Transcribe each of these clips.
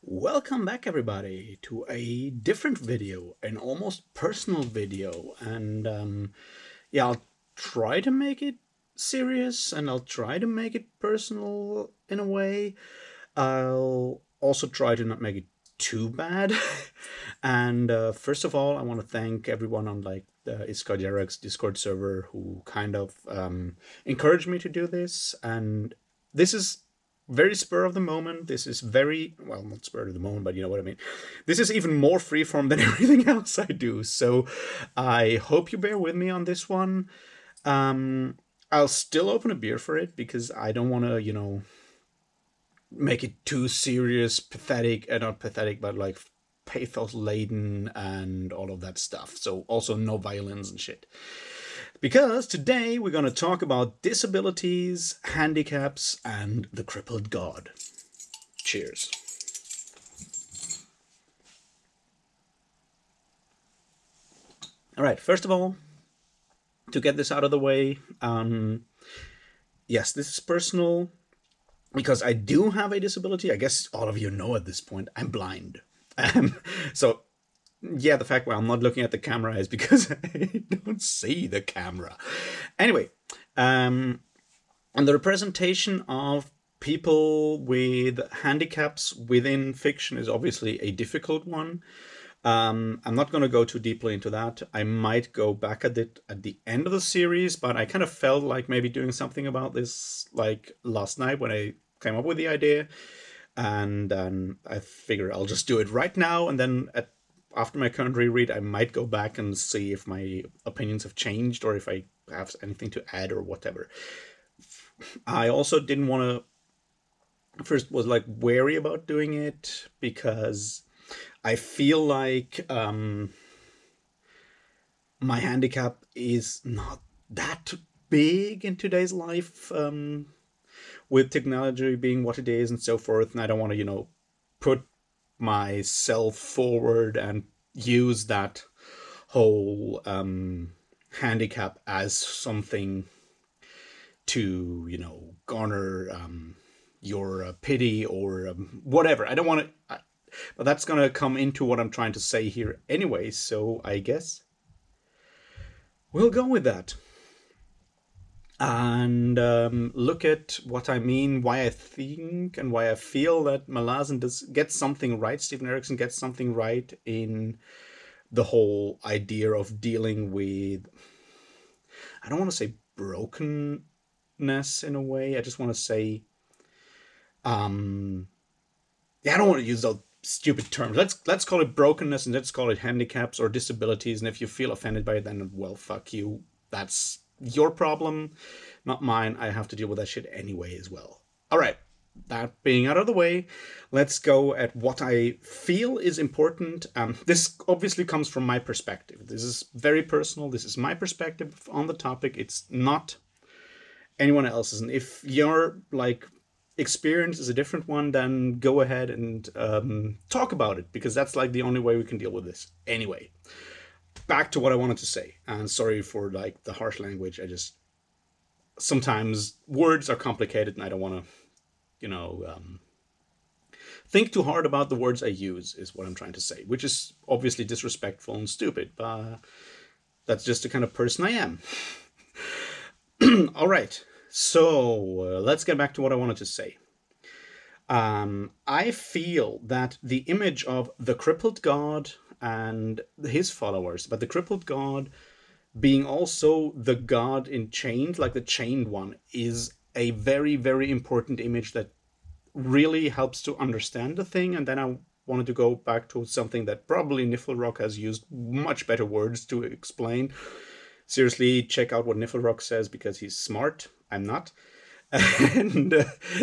Welcome back everybody to a different video, an almost personal video, and yeah, I'll try to make it serious and I'll try to make it personal in a way. I'll also try to not make it too bad. And first of all, I want to thank everyone on like the Iskajarek's Discord server who kind of encouraged me to do this. And this is very spur of the moment. This is very, well, not spur of the moment, but you know what I mean. This is even more freeform than everything else I do. So I hope you bear with me on this one. I'll still open a beer for it because I don't want to, make it too serious, pathetic, not pathetic, but like pathos laden and all of that stuff. So also no violence and shit. Because today we're going to talk about disabilities, handicaps, and the crippled god. Cheers. All right, first of all, to get this out of the way, yes, this is personal because I do have a disability. I guess all of you know at this point, I'm blind. So yeah, the fact why I'm not looking at the camera is because I don't see the camera. Anyway, and the representation of people with handicaps within fiction is obviously a difficult one. I'm not going to go too deeply into that. I might go back at it at the end of the series, but I kind of felt like maybe doing something about this like last night when I came up with the idea. And I figure I'll just do it right now, and then after my current reread, I might go back and see if my opinions have changed or if I have anything to add or whatever. I also didn't want to, first was like wary about doing it because I feel like my handicap is not that big in today's life, with technology being what it is and so forth. And I don't want to, put myself forward and use that whole handicap as something to garner your pity or whatever. I don't want to, but that's going to come into what I'm trying to say here anyway, so I guess we'll go with that and look at what I mean, why I think and why I feel that Malazan does get something right, Stephen Erickson gets something right in the whole idea of dealing with, I don't want to say brokenness in a way, I just want to say, yeah, I don't want to use those stupid terms. Let's call it brokenness and let's call it handicaps or disabilities, and if you feel offended by it, then well, fuck you. That's your problem, not mine. I have to deal with that shit anyway as well. All right, that being out of the way, let's go at what I feel is important. This obviously comes from my perspective. This is very personal. This is my perspective on the topic. It's not anyone else's. And if your experience is a different one, then go ahead and talk about it, because that's like the only way we can deal with this. Anyway, back to what I wanted to say, and sorry for like the harsh language. I just, sometimes words are complicated and I don't want to think too hard about the words I use, is what I'm trying to say, which is obviously disrespectful and stupid, but that's just the kind of person I am. All right, so let's get back to what I wanted to say. I feel that the image of the crippled god and his followers, but the crippled god being also the god in chains, like the chained one, is a very, very important image that really helps to understand the thing. And then I wanted to go back to something that probably Niflrock has used much better words to explain. Seriously, check out what Niflrock says, because he's smart. I'm not. And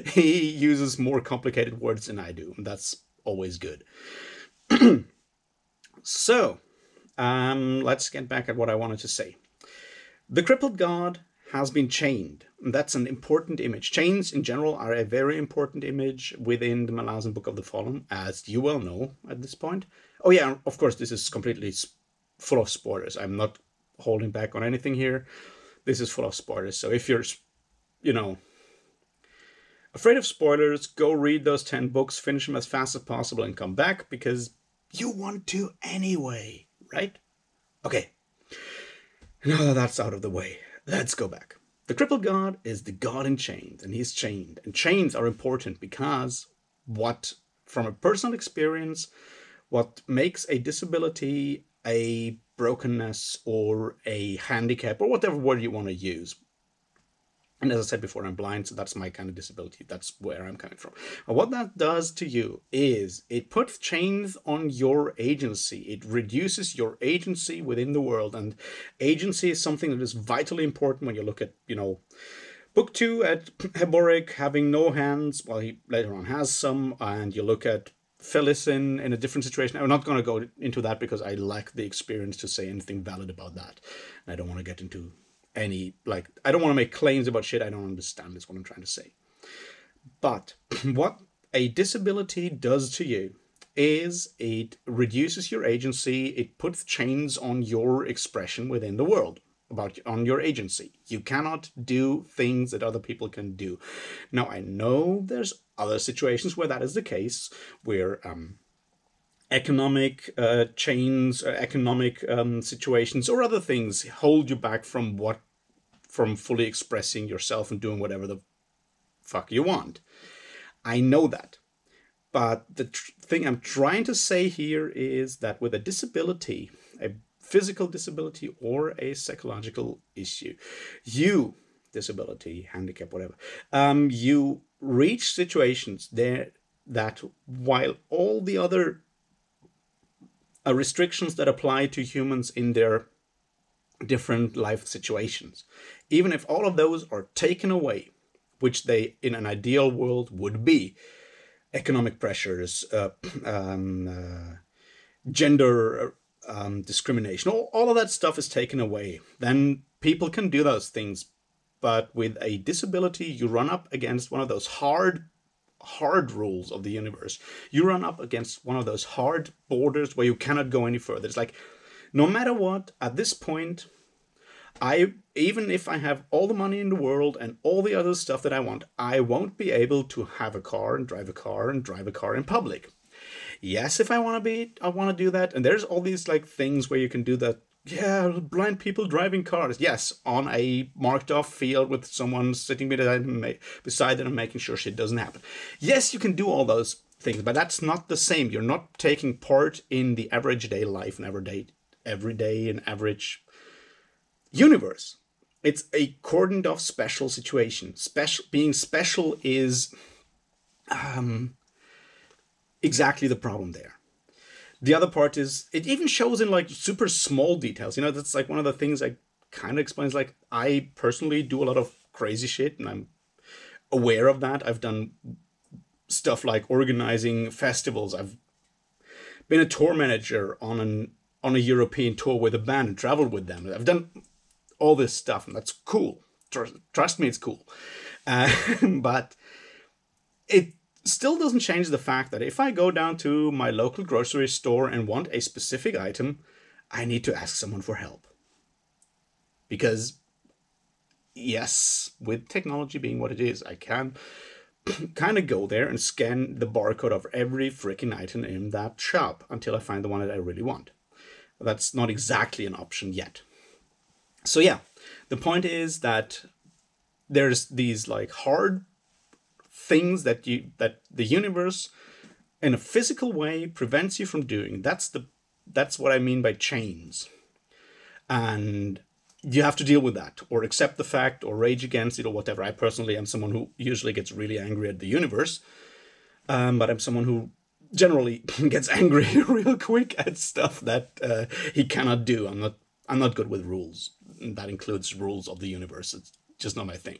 he uses more complicated words than I do. And that's always good. So, let's get back at what I wanted to say. The crippled god has been chained. That's an important image. Chains in general are a very important image within the Malazan Book of the Fallen, as you well know at this point. Oh yeah, of course, this is completely full of spoilers. I'm not holding back on anything here. This is full of spoilers. So if you're, Afraid of spoilers, go read those 10 books, finish them as fast as possible, and come back because you want to anyway, right? Okay, now that that's out of the way, let's go back. The crippled god is the god in chains, and he's chained. And chains are important because from a personal experience, what makes a disability, a brokenness, or a handicap, or whatever word you want to use. And as I said before, I'm blind, so that's my kind of disability. That's where I'm coming from. And what that does to you is it puts chains on your agency. It reduces your agency within the world. And agency is something that is vitally important when you look at, book 2 at Heboric having no hands. Well, he later on has some. And you look at Phyllis in a different situation. I'm not going to go into that because I lack the experience to say anything valid about that. And I don't want to get into I don't want to make claims about shit I don't understand, is what I'm trying to say. But what a disability does to you is it reduces your agency. It puts chains on your expression within the world, on your agency. You cannot do things that other people can do. Now, I know there's other situations where that is the case, where economic chains, economic situations, or other things hold you back from fully expressing yourself and doing whatever the fuck you want. I know that. But the thing I'm trying to say here is that with a disability, a physical disability or a psychological issue, disability, handicap, whatever, you reach situations there that while all the other restrictions that apply to humans in their different life situations, even if all of those are taken away, which they in an ideal world would be, economic pressures, gender discrimination, all of that stuff is taken away, then people can do those things. But with a disability, you run up against one of those hard rules of the universe. You run up against one of those hard borders where you cannot go any further. It's like, no matter what, at this point, even if I have all the money in the world and all the other stuff that I want, I won't be able to have a car and drive a car and drive a car in public. Yes, if I want to do that. And there's all these things where you can do that. Yeah, blind people driving cars. Yes, on a marked off field with someone sitting beside them and making sure shit doesn't happen. Yes, you can do all those things, but that's not the same. You're not taking part in the average day life and everyday and average universe. It's a cordoned off special situation. Being special is exactly the problem there. The other part is it even shows in super small details. That's one of the things I kind of explains. I personally do a lot of crazy shit, and I'm aware of that. I've done stuff like organizing festivals. I've been a tour manager on a European tour with a band and traveled with them. I've done all this stuff, and that's cool. Trust me, it's cool. But it still doesn't change the fact that if I go down to my local grocery store and want a specific item, I need to ask someone for help. Because, yes, with technology being what it is, I can kind of go there and scan the barcode of every freaking item in that shop until I find the one that I really want. That's not exactly an option yet. So yeah, the point is that there's these hard things that the universe in a physical way prevents you from doing. That's what I mean by chains. And you have to deal with that, or accept the fact, or rage against it, or whatever. I personally am someone who usually gets really angry at the universe, but I'm someone who generally gets angry real quick at stuff that he cannot do. I'm not good with rules. That includes rules of the universe. It's just not my thing.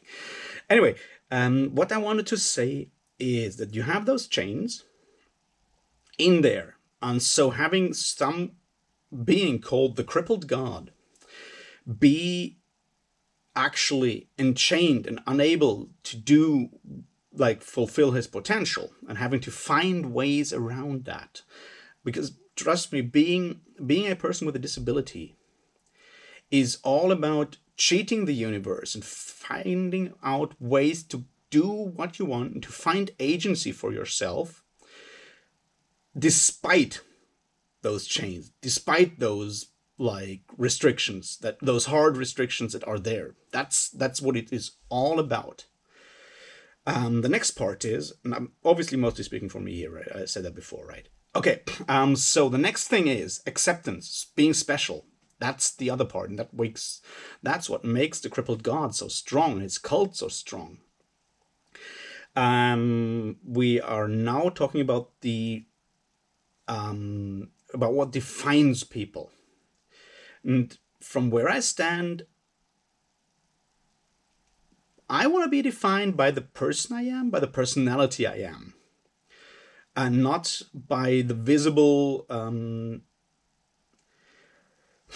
Anyway, what I wanted to say is that you have those chains in there. And so having some being called the crippled god be actually enchained and unable to do, fulfill his potential, and having to find ways around that. Because trust me, being a person with a disability is all about cheating the universe and finding out ways to do what you want and to find agency for yourself despite those chains, despite those like restrictions, that those hard restrictions that are there. That's what it is all about. The next part is, and I'm obviously mostly speaking for me here, right? I said that before, right? Okay, so the next thing is acceptance, being special. That's the other part, and that's what makes the Crippled God so strong, its cult so strong. We are now talking about about what defines people. And from where I stand, I want to be defined by the person I am, by the personality I am, and not by the visible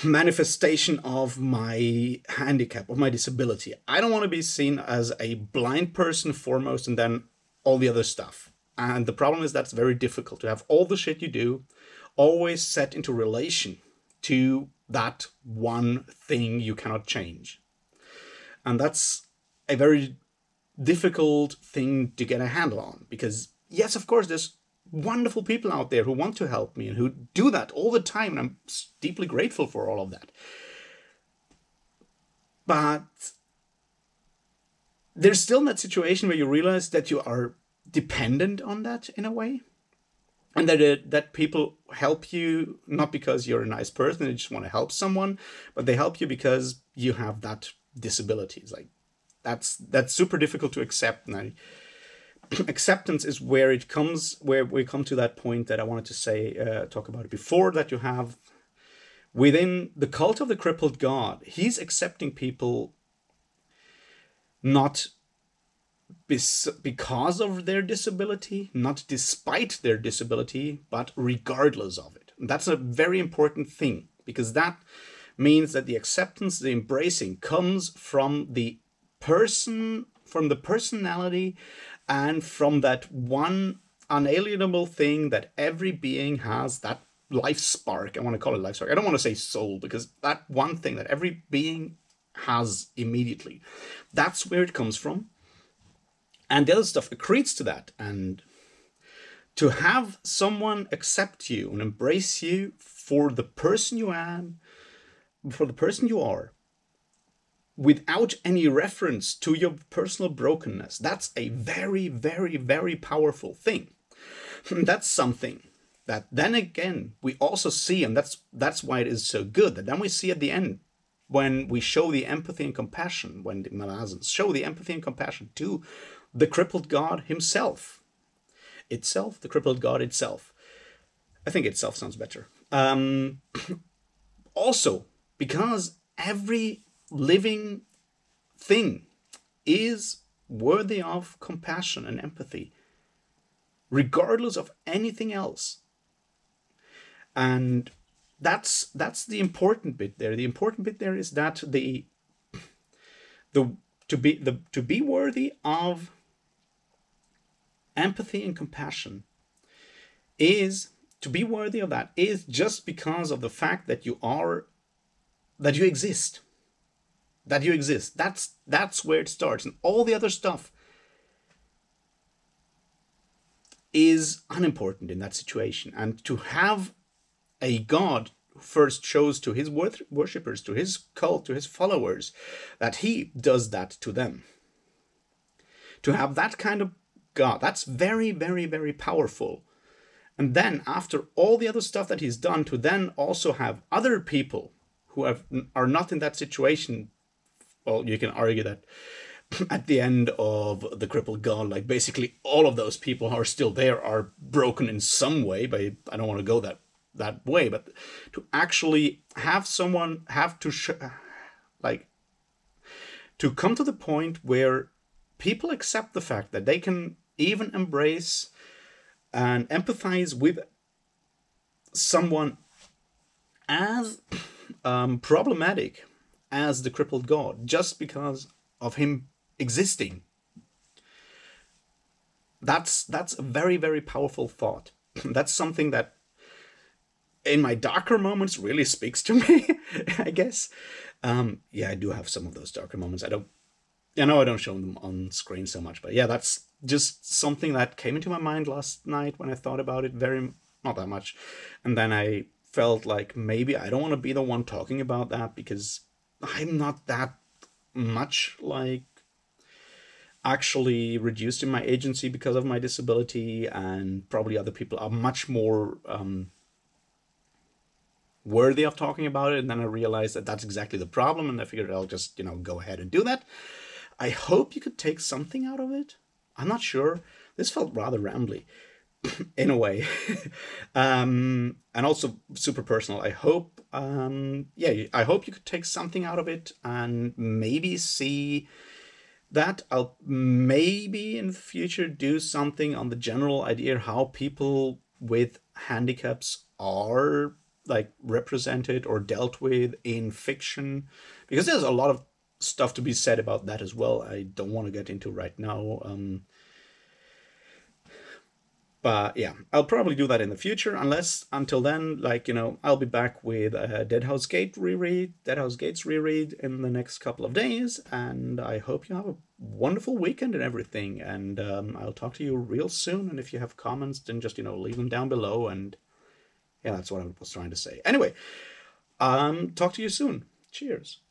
manifestation of my handicap, of my disability. I don't want to be seen as a blind person foremost and then all the other stuff. And the problem is that's very difficult to have all the shit you do always set into relation to that one thing you cannot change. And that's a very difficult thing to get a handle on, because yes, of course, there's wonderful people out there who want to help me and who do that all the time, and I'm deeply grateful for all of that. But there's still that situation where you realize that you are dependent on that in a way, and that people help you not because you're a nice person and you just want to help someone, but they help you because you have that disability. It's like that's super difficult to accept. And acceptance is where we come to that point that I wanted to say, talk about it before, that you have within the cult of the Crippled God. He's accepting people not because of their disability, not despite their disability, but regardless of it. And that's a very important thing, because that means that the acceptance, the embracing, comes from the person, from the personality, and from that one unalienable thing that every being has, that life spark. I want to call it life spark. I don't want to say soul, because that one thing that every being has immediately, that's where it comes from. And the other stuff accretes to that. And to have someone accept you and embrace you for the person you am, for the person you are, without any reference to your personal brokenness, that's a very, very, very powerful thing. That's something that then again we also see, and that's why it is so good, that then we see at the end, when we show the empathy and compassion, when the Malazans show the empathy and compassion to the Crippled God himself, the Crippled God itself. I think itself sounds better. Also, because every living thing is worthy of compassion and empathy, regardless of anything else. And that's the important bit there. The important bit there is that to be worthy of empathy and compassion is to be worthy of that is just because of the fact that you exist. That you exist. That's where it starts. And all the other stuff is unimportant in that situation. And to have a God who first shows to his worshippers, to his cult, to his followers, that he does that to them. To have that kind of God, that's very, very, very powerful. And then after all the other stuff that he's done, to then also have other people who are not in that situation. Well, you can argue that at the end of the Crippled God, like basically all of those people who are still there are broken in some way. But I don't want to go that way. But to actually have someone to come to the point where people accept the fact that they can even embrace and empathize with someone as problematic as the Crippled God, just because of him existing. That's a very, very powerful thought. That's something that in my darker moments really speaks to me, I guess. Yeah, I do have some of those darker moments. I don't Yeah, no, I don't show them on screen so much, but yeah, that's just something that came into my mind last night when I thought about it very, not that much. And then I felt like maybe I don't want to be the one talking about that because I'm not that much like actually reduced in my agency because of my disability, and probably other people are much more worthy of talking about it. And then I realized that that's exactly the problem, and I figured I'll just, go ahead and do that. I hope you could take something out of it. I'm not sure. This felt rather rambly in a way. And also super personal. I hope you could take something out of it and maybe see that I'll maybe in the future do something on the general idea how people with handicaps are like represented or dealt with in fiction, because there's a lot of stuff to be said about that as well. I don't want to get into right now. But yeah, I'll probably do that in the future. Unless until then, like, I'll be back with a Dead House Gates reread in the next couple of days, and I hope you have a wonderful weekend and everything. And I'll talk to you real soon. And if you have comments, then just leave them down below. And yeah, that's what I was trying to say. Anyway, talk to you soon. Cheers.